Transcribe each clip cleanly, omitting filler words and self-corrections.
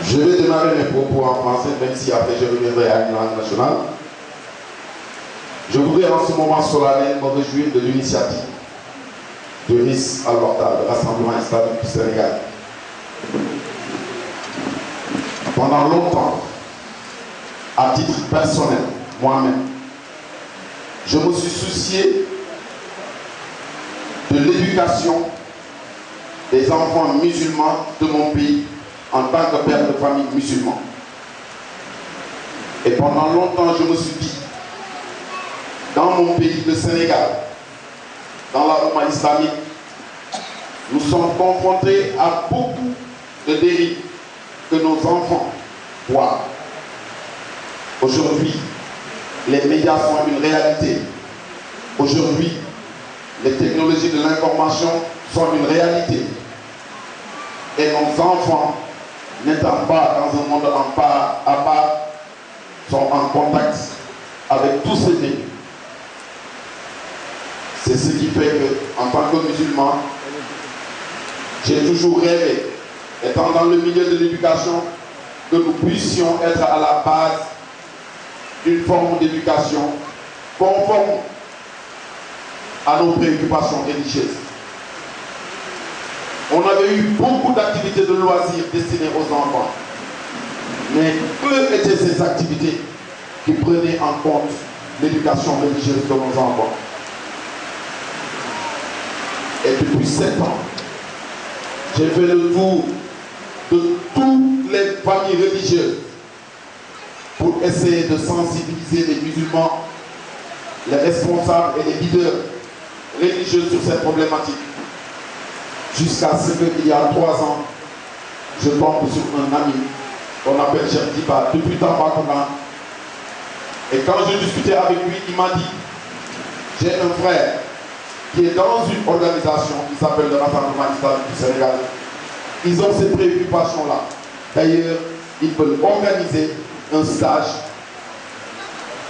Je vais démarrer mes propos en français, même si après je reviendrai à une langue nationale. Je voudrais en ce moment solennel me réjouir de l'initiative de RIS Al-Horta, le Rassemblement Islamique du Sénégal. Pendant longtemps, à titre personnel, moi-même, je me suis soucié de l'éducation des enfants musulmans de mon pays en tant que père de famille musulman. Et pendant longtemps, je me suis dit, dans mon pays, le Sénégal, dans la Oumma islamique, nous sommes confrontés à beaucoup de dérives que nos enfants voient. Aujourd'hui, les médias sont une réalité. Aujourd'hui, les technologies de l'information sont une réalité. Et nos enfants, n'étant pas dans un monde à part, sont en contact avec tous ces dérives. C'est ce qui fait que, en tant que musulman, j'ai toujours rêvé, étant dans le milieu de l'éducation, que nous puissions être à la base d'une forme d'éducation conforme à nos préoccupations religieuses. On avait eu beaucoup d'activités de loisirs destinées aux enfants, mais peu étaient ces activités qui prenaient en compte l'éducation religieuse de nos enfants. Et depuis 7 ans, j'ai fait le tour de toutes les familles religieuses pour essayer de sensibiliser les musulmans, les responsables et les leaders religieux sur cette problématique. Jusqu'à ce qu'il y a 3 ans, je tombe sur un ami qu'on appelle Cheikh Diba depuis Tambacounda. Et quand je discutais avec lui, il m'a dit, j'ai un frère qui est dans une organisation qui s'appelle le Rassemblement Islamique du Sénégal. Ils ont ces préoccupations-là. D'ailleurs, ils veulent organiser un stage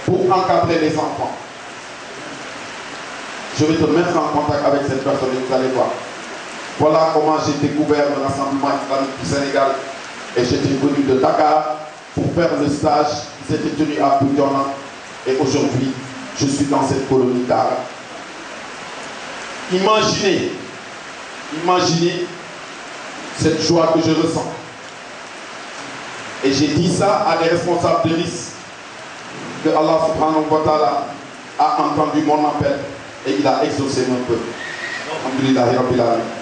pour encadrer les enfants. Je vais te mettre en contact avec cette personne et vous allez voir. Voilà comment j'ai découvert le Rassemblement Islamique du Sénégal. Et j'étais venu de Dakar pour faire le stage qui s'était tenu à Boudjana. Et aujourd'hui, je suis dans cette colonie d'Ara. Imaginez cette joie que je ressens. Et j'ai dit ça à des responsables de RIS, que Allah subhanahu wa ta'ala a entendu mon appel et il a exaucé mon peuple. Alhamdulillah Rabbil Alamin.